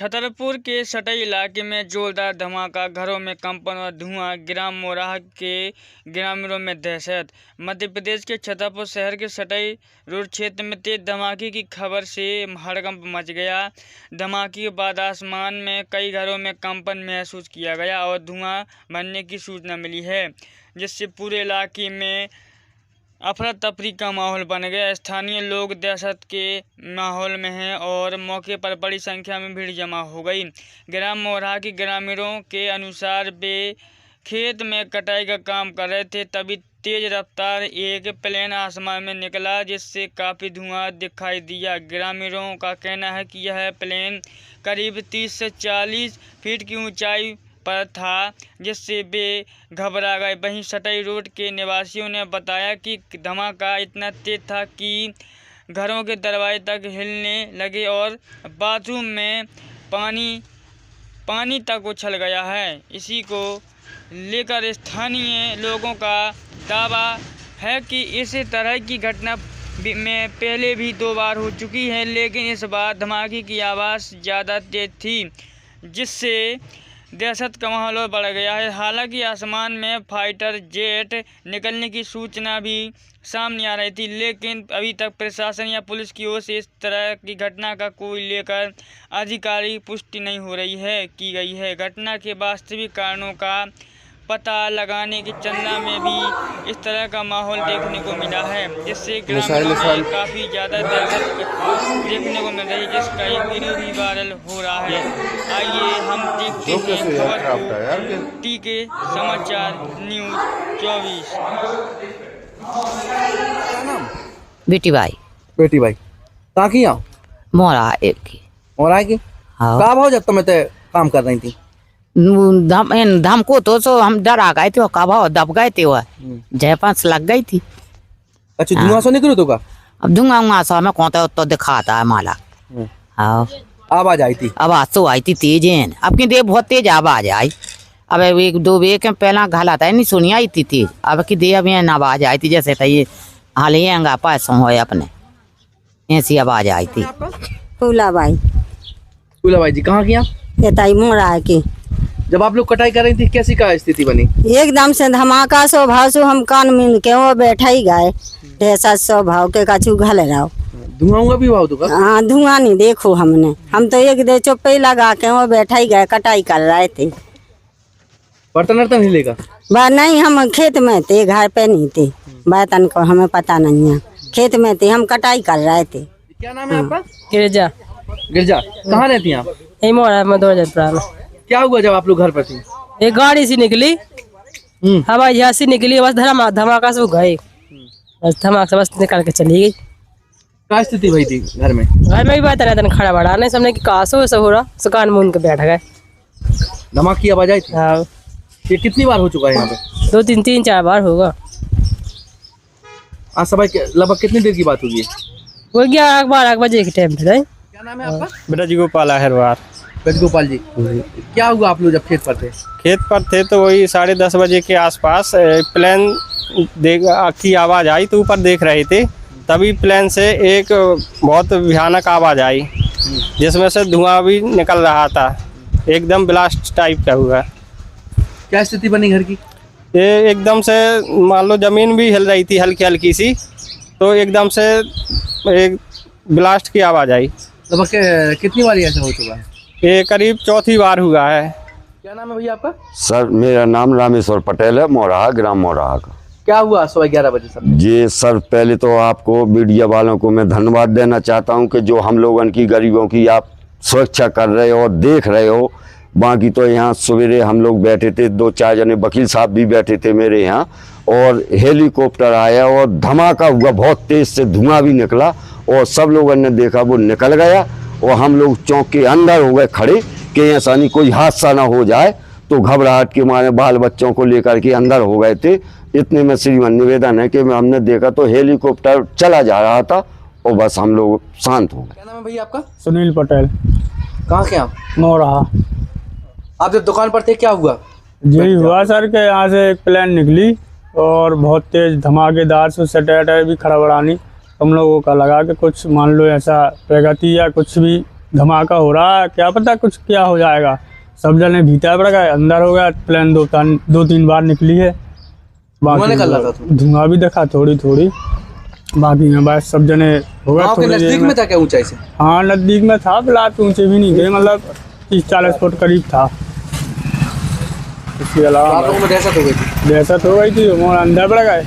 छतरपुर के सटई इलाके में जोरदार धमाका, घरों में कंपन और धुआं, ग्राम मोराह के ग्रामीणों में दहशत। मध्य प्रदेश के छतरपुर शहर के सटई रोड क्षेत्र में तेज धमाके की खबर से हड़कंप मच गया। धमाके के बाद आसमान में कई घरों में कंपन महसूस किया गया और धुआं भरने की सूचना मिली है, जिससे पूरे इलाके में अफरा तफरी का माहौल बन गया। स्थानीय लोग दहशत के माहौल में हैं और मौके पर बड़ी संख्या में भीड़ जमा हो गई। ग्राम मोराह के ग्रामीणों के अनुसार वे खेत में कटाई का काम कर रहे थे, तभी तेज रफ्तार एक प्लेन आसमान में निकला, जिससे काफ़ी धुआं दिखाई दिया। ग्रामीणों का कहना है कि यह प्लेन करीब 30 से 40 फीट की ऊंचाई पर था, जिससे वे घबरा गए। वहीं सटई रोड के निवासियों ने बताया कि धमाका इतना तेज था कि घरों के दरवाजे तक हिलने लगे और बाथरूम में पानी तक उछल गया है। इसी को लेकर स्थानीय लोगों का दावा है कि इस तरह की घटना में पहले भी 2 बार हो चुकी है, लेकिन इस बार धमाके की आवाज़ ज़्यादा तेज थी, जिससे दहशत का माहौल और बढ़ गया है। हालांकि आसमान में फाइटर जेट निकलने की सूचना भी सामने आ रही थी, लेकिन अभी तक प्रशासन या पुलिस की ओर से इस तरह की घटना का कोई लेकर आधिकारिक पुष्टि नहीं हो रही है की गई है। घटना के वास्तविक कारणों का पता लगाने की चंदा में भी इस तरह का माहौल देखने को मिला है, जिससे ग्रामीणों में काफ़ी ज़्यादा दहशत देखने को मिल रही है, जिसका एक वीडियो भी वायरल हो रहा है। आइए हम देखते हैं खबर को। टीके समाचार न्यूज़ 24। बेटी भाई कहाँ की आओ? मोरा एक की मोरा की कहाँ भाव जब तुम काम कर रही थी? धम को तो हम डरा गए थे, कब दब गए थे, वह जयपांस लग गई थी। अच्छा, धुआं सो निकलो तो का? अब धुआं सा हमें कौन तो दिखाता है माला। हाँ, आवाज आई थी, आवाज तो आई थी तेज है। अब की दे बहुत तेज आवाज आई। अब 1-2 वेक पहला घाला था नहीं सुनी आई थी तेज। अब की दे अब आवाज आई थी जैसे था ये हाल ही पैसों हो अपने ऐसी आवाज आई थी। फूलाबाई जी कहाँ की? मोरा की। जब आप लोग कटाई कर रही थी कैसी का स्थिति बनी? एकदम से धमाका सो भाव से हम कान मिल के वो बैठा ही गए। ढेसा सो भाव के कछु घल रहा। धुआं भी भाव तो का? हाँ, धुआं नहीं देखो हमने, हम तो एक दे चुप्पे लगा के वो बैठा ही गए, कटाई कर रहे थे। बर्तन हिलेगा? नहीं, हम खेत में थे, घर पे नहीं थे। बर्तन को हमें पता नहीं है, खेत में थे, हम कटाई कर रहे थे। क्या नाम है आपका? गिरजा। कहाँ रहती हैं आप? यही मोरा में 2000। क्या हुआ जब आप लोग घर पर थी? एक गाड़ी सी निकली, हवाई जहाज से निकली, बस धमाका से गए, बस धमाका से बस निकल के चली गई। क्या स्थिति हुई थी घर में? घर में भी बात रहता खड़ा बड़ा नहीं समझे कि कहा सो हो रहा, सुकान मुन के बैठ गए। धमाके की आवाज आई थी? हाँ। ये कितनी बार हो चुका है यहाँ पे? 2-3-4 बार होगा। आज सुबह लगभग कितनी देर की बात होगी? वो 11 बजे के टाइम पे। क्या नाम है आपका? ब्रज गोपाल आहरवार। ब्रज गोपाल जी, क्या हुआ आप लोग जब खेत पर थे? खेत पर थे तो वही 10:30 बजे के आसपास प्लेन की आवाज़ आई, तो ऊपर देख रहे थे, तभी प्लेन से एक बहुत भयानक आवाज़ आई, जिसमें से धुआं भी निकल रहा था, एकदम ब्लास्ट टाइप का हुआ। क्या स्थिति बनी घर की? ये एकदम से मान लो ज़मीन भी हिल रही थी हल्की हल्की सी, तो एकदम से एक ब्लास्ट की आवाज़ आई। लगभग कितनी बार ऐसा हो चुका है? ये करीब 4थी बार हुआ है। क्या नाम है भैया आपका? सर मेरा नाम रामेश्वर पटेल है, मोराह, ग्राम मोराह का। क्या हुआ सुबह 11 बजे सर? जी सर, पहले तो आपको मीडिया वालों को मैं धन्यवाद देना चाहता हूं कि जो हम लोगों की गरीबों की आप सुरक्षा कर रहे हो और देख रहे हो। बाकी तो यहाँ सवेरे हम लोग बैठे थे, 2-4 जने वकील साहब भी बैठे थे मेरे यहाँ, और हेलीकॉप्टर आया और धमाका हुआ, बहुत तेज से धुआं भी निकला और सब लोगों ने देखा वो निकल गया और हम लोग चौक के अंदर हो गए खड़े कि ऐसा नहीं कोई हादसा ना हो जाए, तो घबराहट के मारे बाल बच्चों को लेकर के अंदर हो गए थे। इतने में श्रीमान निवेदन है कि हमने देखा तो हेलीकॉप्टर चला जा रहा था और बस हम लोग शांत हो गए। क्या नाम है भैया आपका? सुनील पटेल। कहाँ के आप? मोराह। आप जब दुकान पर थे क्या हुआ? जी हुआ सर के यहाँ से एक प्लेन निकली और बहुत तेज धमाकेदार से सटैट भी खड़बड़ानी। हम लोगों का लगा कि कुछ मान लो ऐसा प्रगति या कुछ भी धमाका हो रहा है, क्या पता कुछ क्या हो जाएगा। सब जने भीतर पड़ गए, अंदर हो गया। प्लेन 2-3 बार निकली है। धुआं निकल रहा था तो? धुआं भी देखा थोड़ी थोड़ी, बाकी में बस सब जने हो गए। गाँव के नजदीक में था क्या ऊंचाई से? हाँ नजदीक में था, बिलात ऊंचे भी नहीं थे, मतलब 30-40 फुट करीब था। इसके अलावा आप लोगों में दहशत हो गई थी? दहशत हो गई थी, वो अंदर बढ़ गए।